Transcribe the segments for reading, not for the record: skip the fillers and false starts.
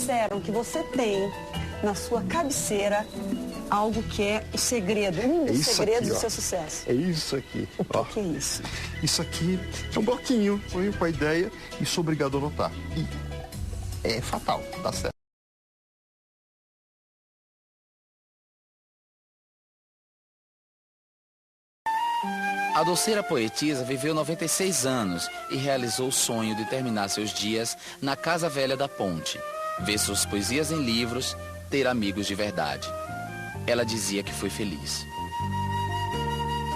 disseram que você tem na sua cabeceira algo que é o segredo, um dos segredos do seu sucesso. É isso aqui. O que é isso? Isso aqui é um bloquinho, foi com a ideia e sou obrigado a anotar. E é fatal, tá certo. A doceira poetisa viveu 96 anos e realizou o sonho de terminar seus dias na Casa Velha da Ponte, ver suas poesias em livros, ter amigos de verdade. Ela dizia que foi feliz.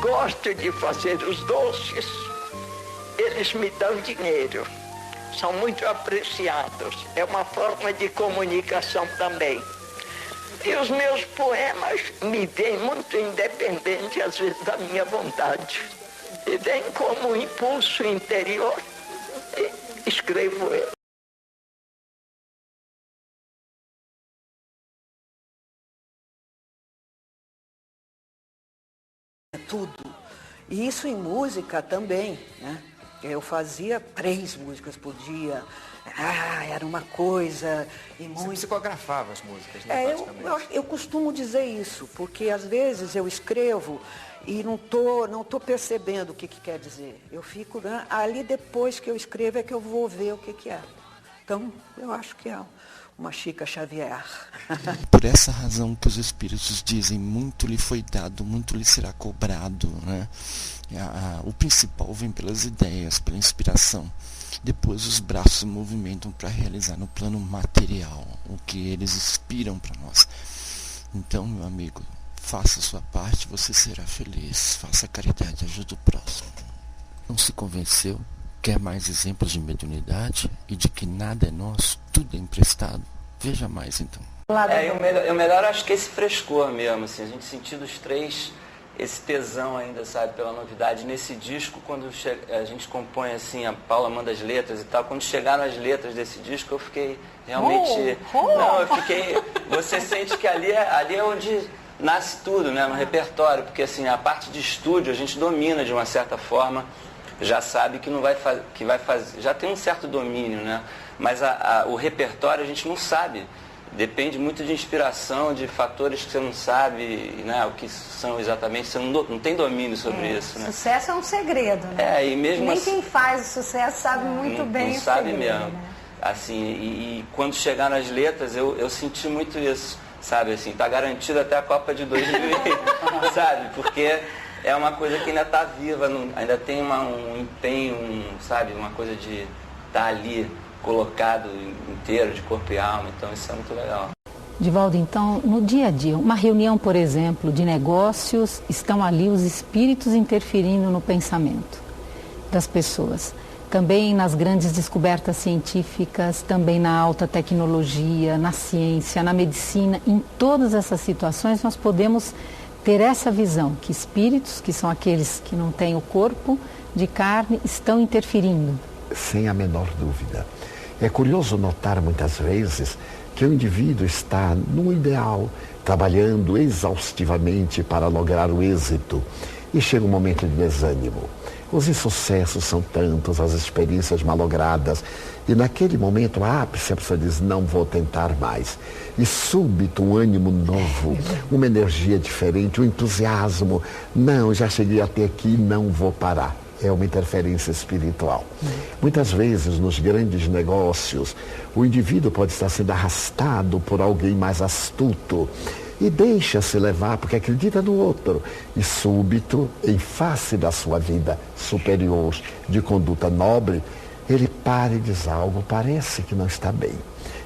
Gosto de fazer os doces, eles me dão dinheiro, são muito apreciados, é uma forma de comunicação também. E os meus poemas me vêm muito independente, às vezes, da minha vontade. E vem como um impulso interior e escrevo ele. Tudo. E isso em música também, né? Eu fazia 3 músicas por dia. Era uma coisa e muito... Você psicografava as músicas, né? Eu costumo dizer isso, porque às vezes eu escrevo e não tô percebendo o que quer dizer. Eu fico, né, ali depois que eu escrevo é que eu vou ver o que é. Então, eu acho que é uma Chica Xavier. Por essa razão que os Espíritos dizem, muito lhe foi dado, muito lhe será cobrado, né? O principal vem pelas ideias, pela inspiração. Depois os braços se movimentam para realizar no plano material o que eles inspiram para nós. Então, meu amigo, faça a sua parte, você será feliz. Faça caridade, ajude o próximo. Não se convenceu? Quer mais exemplos de mediunidade e de que nada é nosso, tudo é emprestado? Veja mais então. O melhor acho que esse frescor mesmo, assim, a gente sentir dos 3 esse tesão ainda, sabe, pela novidade. Nesse disco, quando a gente compõe assim, a Paula manda as letras e tal, quando chegaram as letras desse disco, eu fiquei realmente... Não, eu fiquei... Você sente que ali é onde nasce tudo, né, no repertório, porque assim, a parte de estúdio a gente domina de uma certa forma, já sabe que não vai fazer, já tem um certo domínio, né, mas o repertório a gente não sabe. Depende muito de inspiração, de fatores que você não sabe, né, o que são exatamente, você não tem domínio sobre isso. Né? Sucesso é um segredo, né? E mesmo nem assim, quem faz o sucesso sabe muito bem não o sabe segredo, mesmo. Né? Assim, e quando chegaram as letras, eu senti muito isso, sabe? Assim, tá garantido até a Copa de 2020, sabe? Porque é uma coisa que ainda está viva, ainda tem um empenho, sabe? Uma coisa de estar ali colocado inteiro, de corpo e alma, então isso é muito legal. Divaldo, então, no dia a dia, uma reunião, por exemplo, de negócios, estão ali os espíritos interferindo no pensamento das pessoas. Também nas grandes descobertas científicas, também na alta tecnologia, na ciência, na medicina, em todas essas situações nós podemos ter essa visão, que espíritos, que são aqueles que não têm o corpo de carne, estão interferindo. Sem a menor dúvida. É curioso notar muitas vezes que o indivíduo está no ideal, trabalhando exaustivamente para lograr o êxito, e chega um momento de desânimo. Os insucessos são tantos, as experiências malogradas, e naquele momento a pessoa diz, não vou tentar mais. E súbito um ânimo novo, uma energia diferente, um entusiasmo, não, já cheguei até aqui, não vou parar. É uma interferência espiritual. Muitas vezes, nos grandes negócios, o indivíduo pode estar sendo arrastado por alguém mais astuto e deixa-se levar porque acredita no outro. E súbito, em face da sua vida superior, de conduta nobre, ele para e diz algo, parece que não está bem.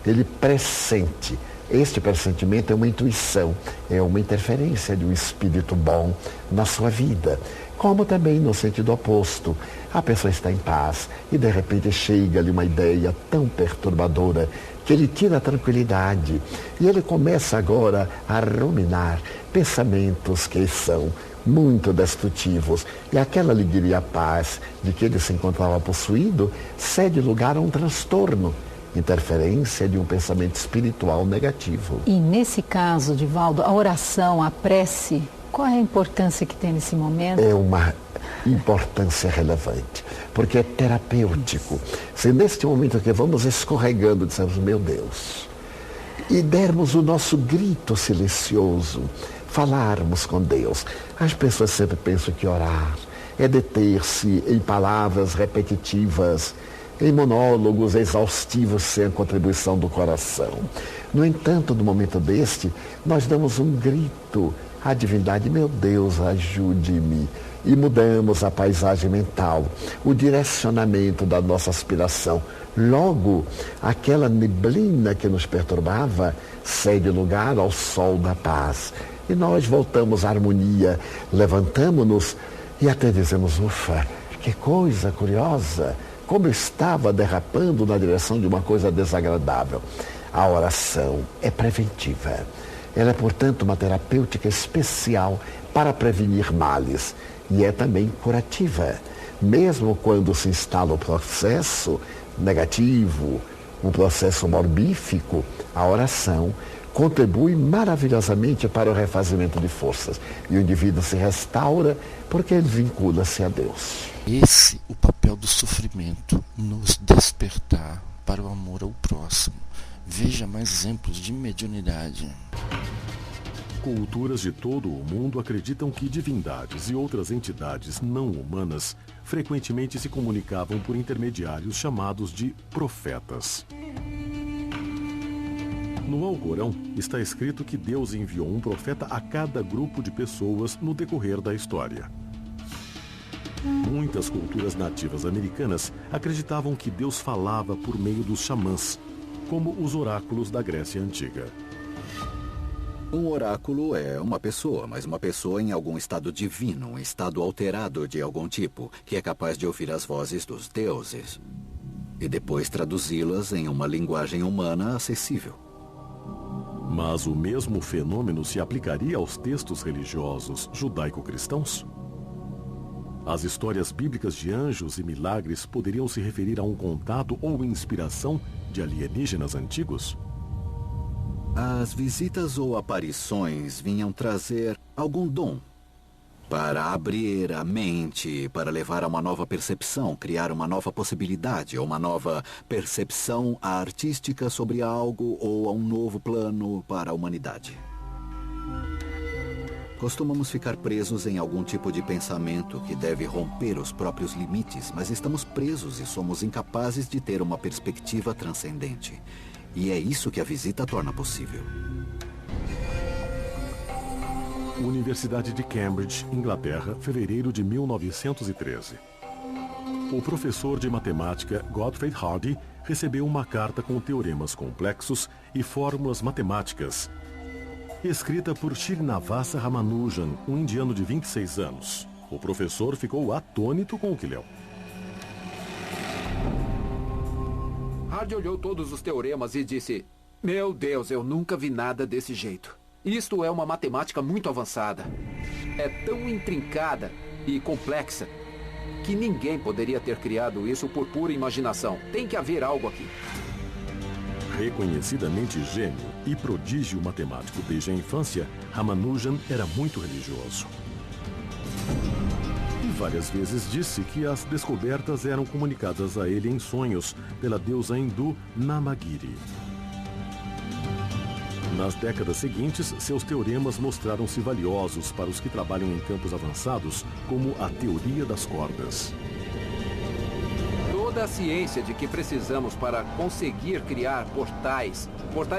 Ele pressente. Este pressentimento é uma intuição, é uma interferência de um espírito bom na sua vida. Como também no sentido oposto, a pessoa está em paz e de repente chega-lhe uma ideia tão perturbadora que ele tira a tranquilidade e ele começa agora a ruminar pensamentos que são muito destrutivos. E aquela alegria e a paz de que ele se encontrava possuído cede lugar a um transtorno, interferência de um pensamento espiritual negativo. E nesse caso, Divaldo, a oração, a prece, qual é a importância que tem nesse momento? É uma importância relevante, porque é terapêutico. Se neste momento que vamos escorregando, dissemos, meu Deus, e dermos o nosso grito silencioso, falarmos com Deus. As pessoas sempre pensam que orar é deter-se em palavras repetitivas, em monólogos exaustivos sem a contribuição do coração. No entanto, no momento deste, nós damos um grito à divindade: meu Deus, ajude-me. E mudamos a paisagem mental, o direcionamento da nossa aspiração. Logo, aquela neblina que nos perturbava cede lugar ao sol da paz. E nós voltamos à harmonia, levantamo-nos e até dizemos: ufa, que coisa curiosa, como eu estava derrapando na direção de uma coisa desagradável. A oração é preventiva. Ela é, portanto, uma terapêutica especial para prevenir males. E é também curativa. Mesmo quando se instala o processo negativo, um processo morbífico, a oração contribui maravilhosamente para o refazimento de forças. E o indivíduo se restaura porque ele vincula-se a Deus. Esse o papel do sofrimento, nos despertar para o amor ao próximo. Veja mais exemplos de mediunidade. Culturas de todo o mundo acreditam que divindades e outras entidades não humanas frequentemente se comunicavam por intermediários chamados de profetas. No Alcorão está escrito que Deus enviou um profeta a cada grupo de pessoas no decorrer da história. Muitas culturas nativas americanas acreditavam que Deus falava por meio dos xamãs, como os oráculos da Grécia Antiga. Um oráculo é uma pessoa, mas uma pessoa em algum estado divino, um estado alterado de algum tipo, que é capaz de ouvir as vozes dos deuses e depois traduzi-las em uma linguagem humana acessível. Mas o mesmo fenômeno se aplicaria aos textos religiosos judaico-cristãos? As histórias bíblicas de anjos e milagres poderiam se referir a um contato ou inspiração de alienígenas antigos? As visitas ou aparições vinham trazer algum dom para abrir a mente, para levar a uma nova percepção, criar uma nova possibilidade, ou uma nova percepção artística sobre algo ou a um novo plano para a humanidade. Costumamos ficar presos em algum tipo de pensamento que deve romper os próprios limites, mas estamos presos e somos incapazes de ter uma perspectiva transcendente. E é isso que a visita torna possível. Universidade de Cambridge, Inglaterra, fevereiro de 1913. O professor de matemática Gottfried Hardy recebeu uma carta com teoremas complexos e fórmulas matemáticas, escrita por Srinivasa Ramanujan, um indiano de 26 anos. O professor ficou atônito com o que leu. Hardy olhou todos os teoremas e disse: meu Deus, eu nunca vi nada desse jeito. Isto é uma matemática muito avançada. É tão intrincada e complexa que ninguém poderia ter criado isso por pura imaginação. Tem que haver algo aqui. Reconhecidamente gênio e prodígio matemático desde a infância, Ramanujan era muito religioso. E várias vezes disse que as descobertas eram comunicadas a ele em sonhos pela deusa hindu Namagiri. Nas décadas seguintes, seus teoremas mostraram-se valiosos para os que trabalham em campos avançados, como a teoria das cordas. Toda a ciência de que precisamos para conseguir criar portais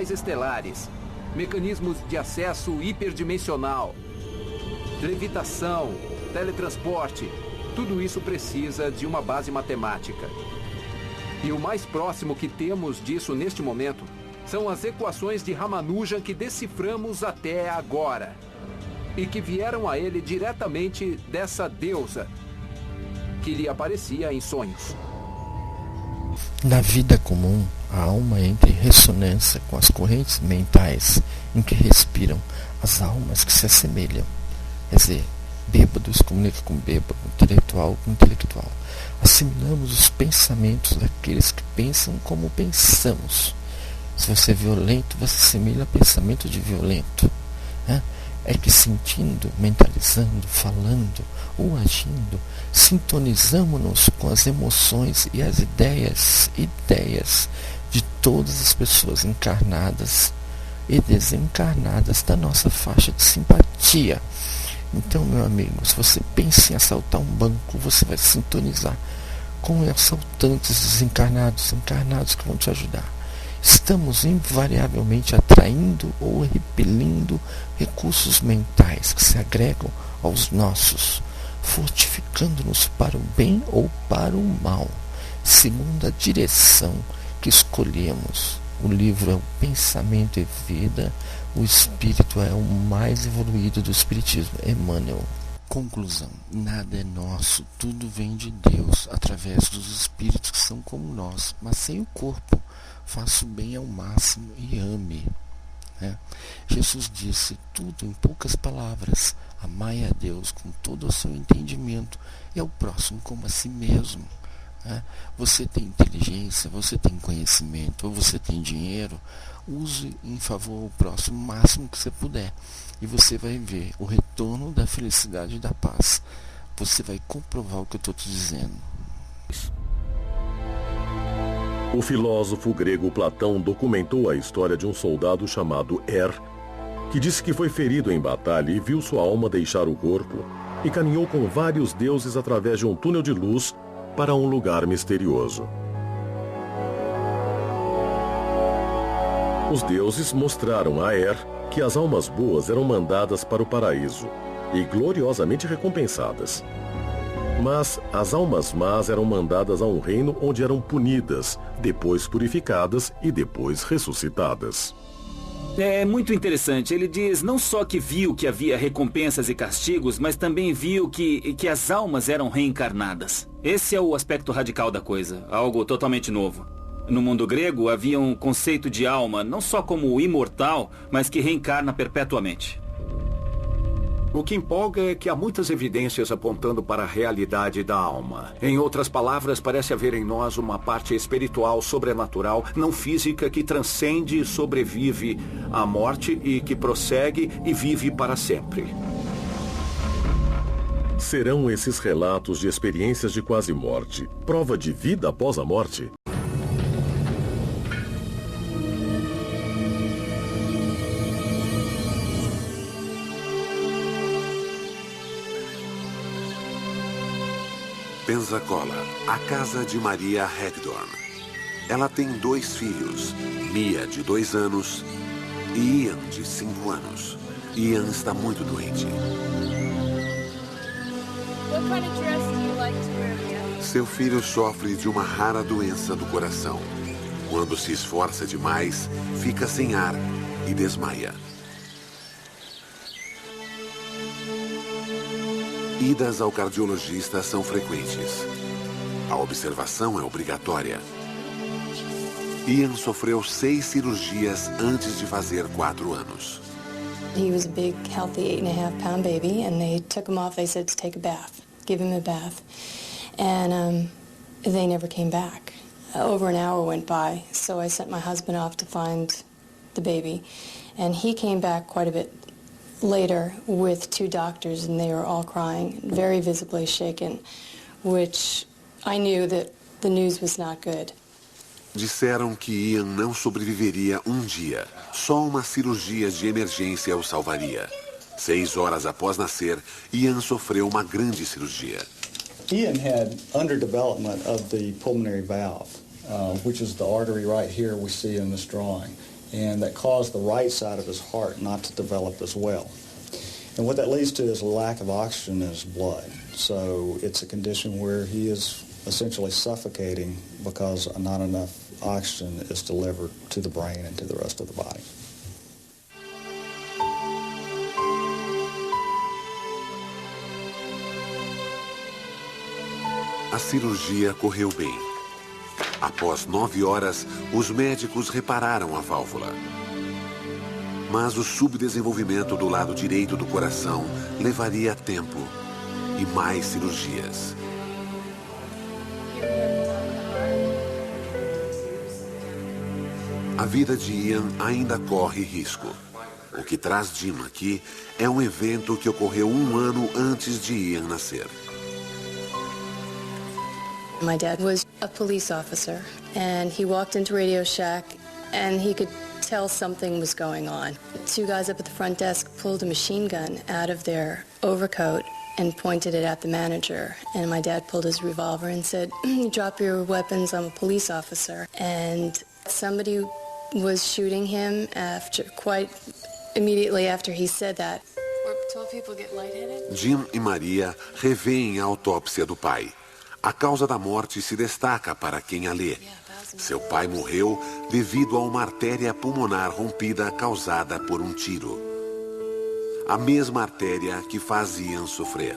estelares, mecanismos de acesso hiperdimensional, levitação, teletransporte, tudo isso precisa de uma base matemática. E o mais próximo que temos disso neste momento são as equações de Ramanujan que deciframos até agora e que vieram a ele diretamente dessa deusa que lhe aparecia em sonhos. Na vida comum, a alma entra em ressonância com as correntes mentais em que respiram as almas que se assemelham. Quer dizer, bêbado se comunica com bêbado, intelectual com intelectual. Assimilamos os pensamentos daqueles que pensam como pensamos. Se você é violento, você assimila a pensamento de violento. É que sentindo, mentalizando, falando ou agindo, sintonizamos-nos com as emoções e as ideias de todas as pessoas encarnadas e desencarnadas da nossa faixa de simpatia. Então, meu amigo, se você pensa em assaltar um banco, você vai sintonizar com assaltantes desencarnados, encarnados que vão te ajudar. Estamos invariavelmente atraindo ou repelindo recursos mentais que se agregam aos nossos, fortificando-nos para o bem ou para o mal, segundo a direção que escolhemos. O livro é o Pensamento e Vida, o espírito é o mais evoluído do espiritismo. Emmanuel. Conclusão: nada é nosso, tudo vem de Deus, através dos espíritos que são como nós, mas sem o corpo. Faça o bem ao máximo e ame. Jesus disse tudo em poucas palavras: amai a Deus com todo o seu entendimento e ao próximo como a si mesmo. Você tem inteligência, você tem conhecimento, ou você tem dinheiro, use em favor ao próximo o máximo que você puder, e você vai ver o retorno da felicidade e da paz. Você vai comprovar o que eu estou te dizendo. O filósofo grego Platão documentou a história de um soldado chamado que disse que foi ferido em batalha e viu sua alma deixar o corpo, e caminhou com vários deuses através de um túnel de luz para um lugar misterioso. Os deuses mostraram a que as almas boas eram mandadas para o paraíso e gloriosamente recompensadas. Mas as almas más eram mandadas a um reino onde eram punidas, depois purificadas e depois ressuscitadas. É muito interessante. Ele diz não só que viu que havia recompensas e castigos, mas também viu que as almas eram reencarnadas. Esse é o aspecto radical da coisa, algo totalmente novo. No mundo grego havia um conceito de alma, não só como imortal, mas que reencarna perpetuamente. O que empolga é que há muitas evidências apontando para a realidade da alma. Em outras palavras, parece haver em nós uma parte espiritual, sobrenatural, não física, que transcende e sobrevive à morte e que prossegue e vive para sempre. Serão esses relatos de experiências de quase morte prova de vida após a morte? Pensacola, a casa de Maria Hagdorn. Ela tem 2 filhos, Mia, de 2 anos, e Ian, de 5 anos. Ian está muito doente. Seu filho sofre de uma rara doença do coração. Quando se esforça demais, fica sem ar e desmaia. Idas ao cardiologista são frequentes. A observação é obrigatória. Ian sofreu 6 cirurgias antes de fazer 4 anos. He was a big, healthy 8.5-pound baby, and they took him off. They said to take a bath, give him a bath, and they never came back. Over an hour went by, so I sent my husband off to find the baby, and he came back quite a bit later with 2 doctors, and they were all crying, very visibly shaken, which I knew that the news was not good. Disseram que Ian não sobreviveria um dia. Só uma cirurgia de emergência o salvaria. 6 horas após nascer, Ian sofreu uma grande cirurgia. Ian had underdevelopment of the pulmonary valve, which is the artery right here we see in this drawing. And that caused the right side of his heart not to develop as well. And what that leads to is a lack of oxygen in his blood. So it's a condition where he is essentially suffocating because not enough oxygen is delivered to the brain and to the rest of the body. A cirurgia correu bem. Após 9 horas, os médicos repararam a válvula. Mas o subdesenvolvimento do lado direito do coração levaria tempo e mais cirurgias. A vida de Ian ainda corre risco. O que traz Jim aqui é um evento que ocorreu 1 ano antes de Ian nascer. My dad was a police officer, and he walked into Radio Shack, and he could tell something was going on. 2 guys up at the front desk pulled a machine gun out of their overcoat and pointed it at the manager. And my dad pulled his revolver and said, "Drop your weapons, I'm a police officer." And somebody was shooting him quite immediately after he said that. Where 12 people get lightheaded. Jim e Maria revêem a autópsia do pai. A causa da morte se destaca para quem a lê. Seu pai morreu devido a uma artéria pulmonar rompida causada por um tiro. A mesma artéria que faz Ian sofrer.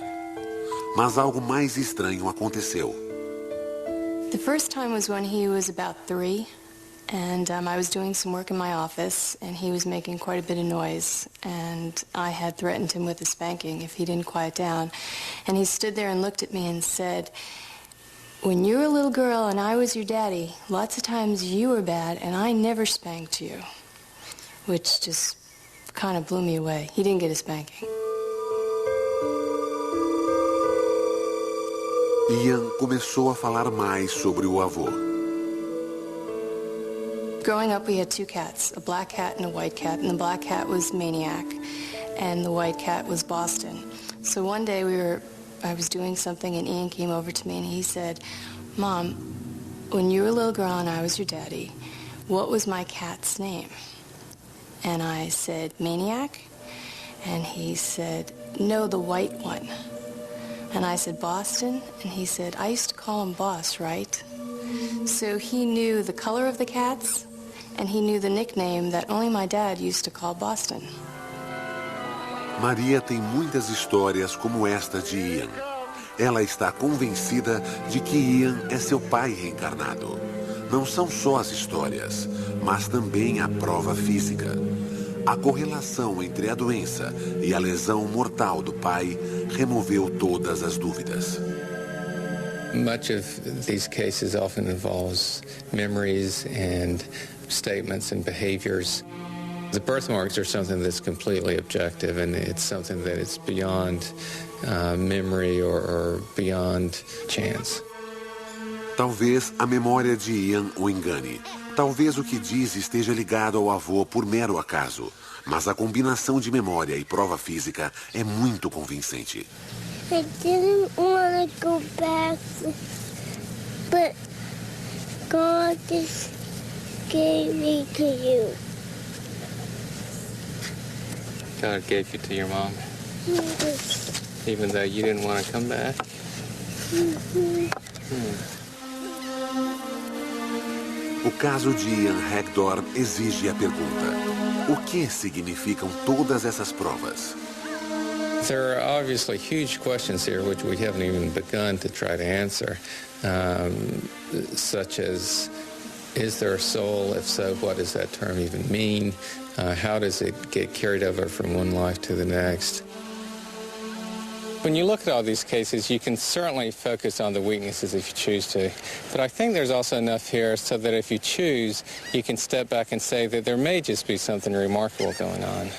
Mas algo mais estranho aconteceu. The first time was when he was about 3, and I was doing some work in my office, and he was making quite a bit of noise, and I had threatened him with a spanking if he didn't quiet down. And he stood there and looked at me and said, "When you were a little girl and I was your daddy, lots of times you were bad and I never spanked you." Which just kind of blew me away. He didn't get a spanking. Ian começou a falar mais sobre o avô. Growing up, we had 2 cats, a black cat and a white cat, and the black cat was Maniac, and the white cat was Boston. So one day I was doing something, and Ian came over to me and he said, "Mom, when you were a little girl and I was your daddy, what was my cat's name?" And I said, "Maniac?" And he said, "No, the white one." And I said, "Boston?" And he said, "I used to call him Boss, right?" So he knew the color of the cats, and he knew the nickname that only my dad used to call Boston. Maria tem muitas histórias como esta de Ian. Ela está convencida de que Ian é seu pai reencarnado. Não são só as histórias, mas também a prova física. A correlação entre a doença e a lesão mortal do pai removeu todas as dúvidas. Much of these cases often involves memories and statements and behaviors. The birthmarks are something that's completely objective, and it's something that is beyond memory or beyond chance. Talvez a memória de Ian o engane. Talvez o que diz esteja ligado ao avô por mero acaso. Mas a combinação de memória e prova física é muito convincente. I didn't want to go back, but God just gave me to you. God gave you to your mom? Even though you didn't want to come back? O caso de Ian Hagdorn exige a pergunta: o que significam todas essas provas? There are obviously huge questions here which we haven't even begun to try to answer, such as, is there a soul? If so, what does that term even mean? How does it get carried over from one life to the next? When you look at all these cases, you can certainly focus on the weaknesses if you choose to. But I think there's also enough here so that if you choose, you can step back and say that there may just be something remarkable going on.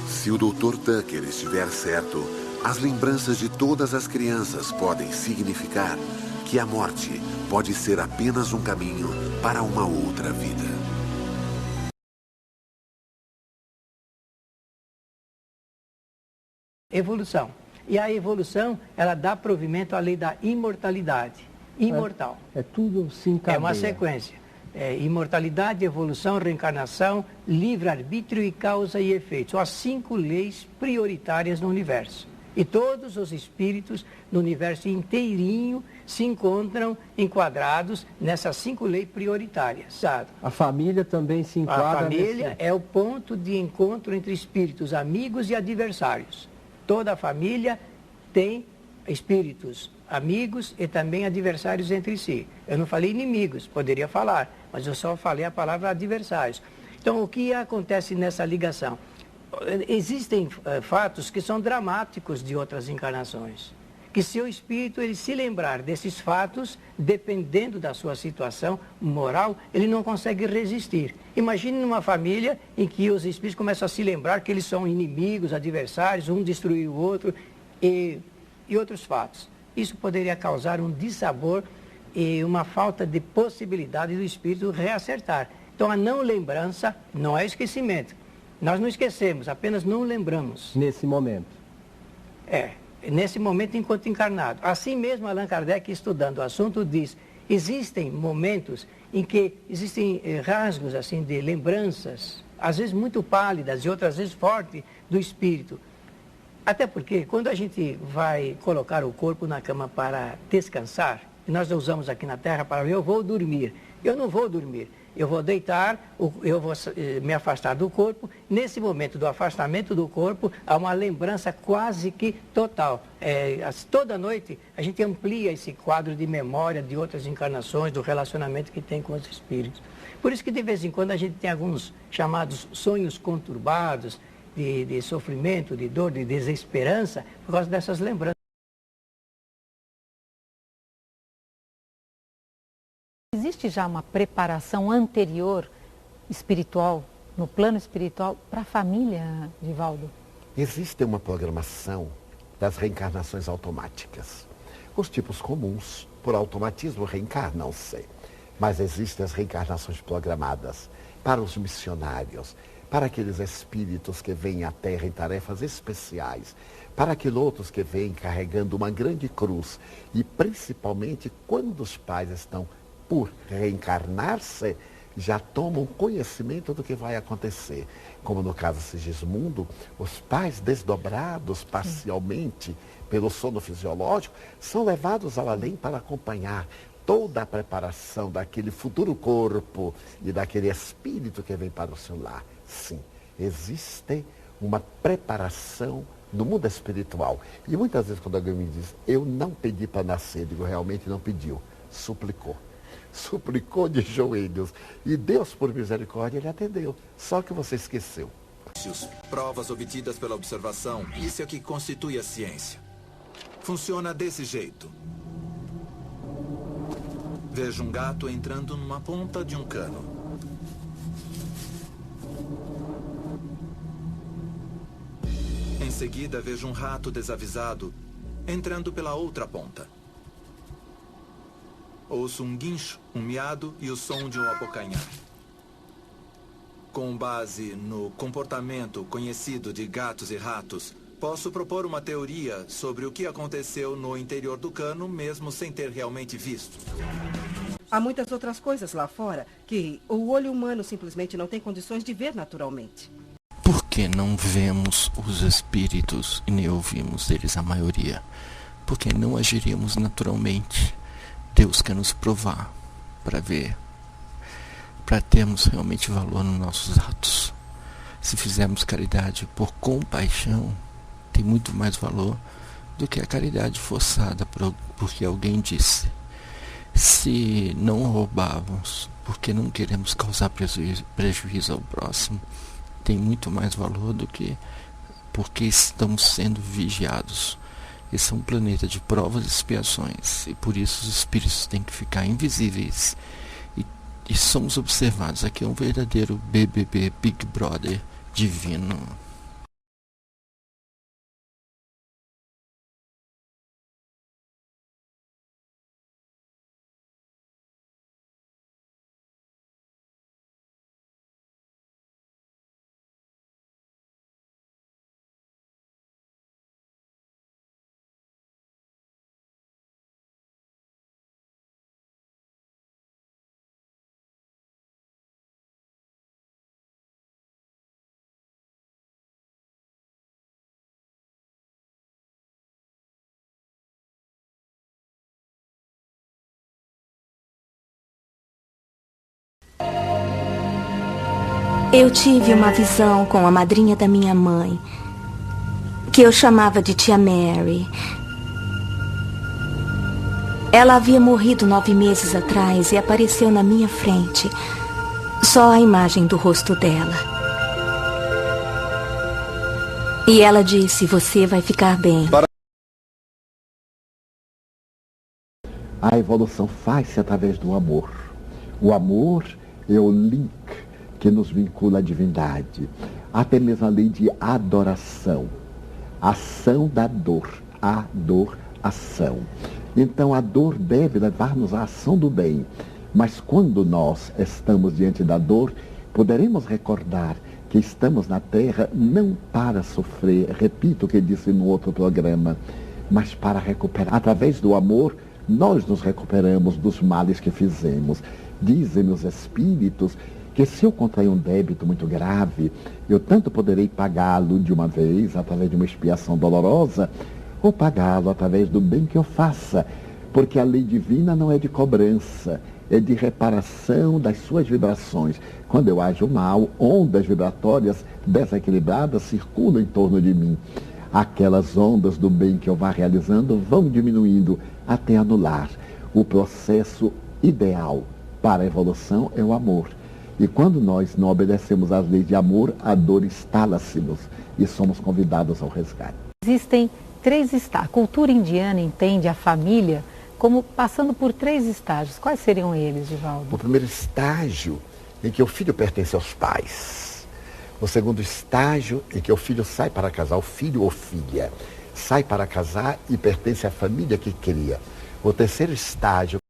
Se o Dr. Tucker estiver certo, as lembranças de todas as crianças podem significar que a morte pode ser apenas um caminho para uma outra vida. Evolução. E a evolução, ela dá provimento à lei da imortalidade. Imortal. É tudo se encadeia. É uma sequência. Imortalidade, evolução, reencarnação, livre-arbítrio e causa e efeito. São as 5 leis prioritárias no universo. E todos os espíritos no universo inteirinho se encontram enquadrados nessas 5 leis prioritárias. A família também se enquadra. A família é o ponto de encontro entre espíritos amigos e adversários. Toda a família tem espíritos amigos e também adversários entre si. Eu não falei inimigos, poderia falar, mas eu só falei a palavra adversários. Então, o que acontece nessa ligação? Existem fatos que são dramáticos de outras encarnações. Que se o espírito ele se lembrar desses fatos, dependendo da sua situação moral, ele não consegue resistir. Imagine numa família em que os espíritos começam a se lembrar que eles são inimigos, adversários, um destruir o outro e outros fatos. Isso poderia causar um dissabor e uma falta de possibilidade do espírito reacertar. Então a não lembrança não é esquecimento. Nós não esquecemos, apenas não lembramos. Nesse momento. Nesse momento enquanto encarnado. Assim mesmo Allan Kardec, estudando o assunto, diz, existem momentos em que existem rasgos assim de lembranças, às vezes muito pálidas e outras vezes fortes do espírito. Até porque quando a gente vai colocar o corpo na cama para descansar, e nós usamos aqui na Terra para eu vou dormir, eu não vou dormir. Eu vou deitar, eu vou me afastar do corpo. Nesse momento do afastamento do corpo, há uma lembrança quase que total. Toda noite a gente amplia esse quadro de memória de outras encarnações, do relacionamento que tem com os espíritos. Por isso que de vez em quando a gente tem alguns chamados sonhos conturbados, de sofrimento, de dor, de desesperança, por causa dessas lembranças. Existe já uma preparação anterior espiritual, no plano espiritual, para a família, Divaldo? Existe uma programação das reencarnações automáticas. Os tipos comuns, por automatismo, reencarnam-se. Mas existem as reencarnações programadas para os missionários, para aqueles espíritos que vêm à Terra em tarefas especiais, para aqueles outros que vêm carregando uma grande cruz. E principalmente quando os pais estão por reencarnar-se, já tomam conhecimento do que vai acontecer. Como no caso de Sigismundo, os pais desdobrados parcialmente pelo sono fisiológico são levados ao além para acompanhar toda a preparação daquele futuro corpo e daquele espírito que vem para o seu lar. Sim, existe uma preparação no mundo espiritual. E muitas vezes quando alguém me diz, eu não pedi para nascer, digo, realmente não pediu, suplicou. Suplicou de joelhos. E Deus, por misericórdia, ele atendeu. Só que você esqueceu. Provas obtidas pela observação, isso é o que constitui a ciência. Funciona desse jeito. Vejo um gato entrando numa ponta de um cano. Em seguida, vejo um rato desavisado entrando pela outra ponta. Ouço um guincho, um miado e o som de um abocanhar. Com base no comportamento conhecido de gatos e ratos, posso propor uma teoria sobre o que aconteceu no interior do cano, mesmo sem ter realmente visto. Há muitas outras coisas lá fora que o olho humano simplesmente não tem condições de ver naturalmente. Por que não vemos os espíritos e nem ouvimos deles a maioria? Porque não agiríamos naturalmente. Deus quer nos provar para ver, para termos realmente valor nos nossos atos. Se fizermos caridade por compaixão, tem muito mais valor do que a caridade forçada porque alguém disse. Se não roubávamos porque não queremos causar prejuízo ao próximo, tem muito mais valor do que porque estamos sendo vigiados. Esse é um planeta de provas e expiações, e por isso os espíritos têm que ficar invisíveis. E somos observados. Aqui é um verdadeiro BBB, Big Brother divino. Eu tive uma visão com a madrinha da minha mãe, que eu chamava de Tia Mary. Ela havia morrido 9 meses atrás e apareceu na minha frente, só a imagem do rosto dela. E ela disse, você vai ficar bem. A evolução faz-se através do amor. O amor é o link que nos vincula à divindade. Até mesmo a lei de adoração. Ação da dor. Adoração. Então a dor deve levar-nos à ação do bem. Mas quando nós estamos diante da dor, poderemos recordar que estamos na Terra não para sofrer, repito o que disse no outro programa, mas para recuperar. Através do amor, nós nos recuperamos dos males que fizemos. Dizem os espíritos que se eu contrair um débito muito grave, eu tanto poderei pagá-lo de uma vez, através de uma expiação dolorosa, ou pagá-lo através do bem que eu faça, porque a lei divina não é de cobrança, é de reparação das suas vibrações. Quando eu ajo mal, ondas vibratórias desequilibradas circulam em torno de mim. Aquelas ondas do bem que eu vá realizando vão diminuindo até anular. O processo ideal para a evolução é o amor. E quando nós não obedecemos às leis de amor, a dor instala-se-nos e somos convidados ao resgate. Existem 3 estágios. A cultura indiana entende a família como passando por 3 estágios. Quais seriam eles, Divaldo? O primeiro estágio em que o filho pertence aos pais. O segundo estágio em que o filho sai para casar, o filho ou filha sai para casar e pertence à família que cria. O terceiro estágio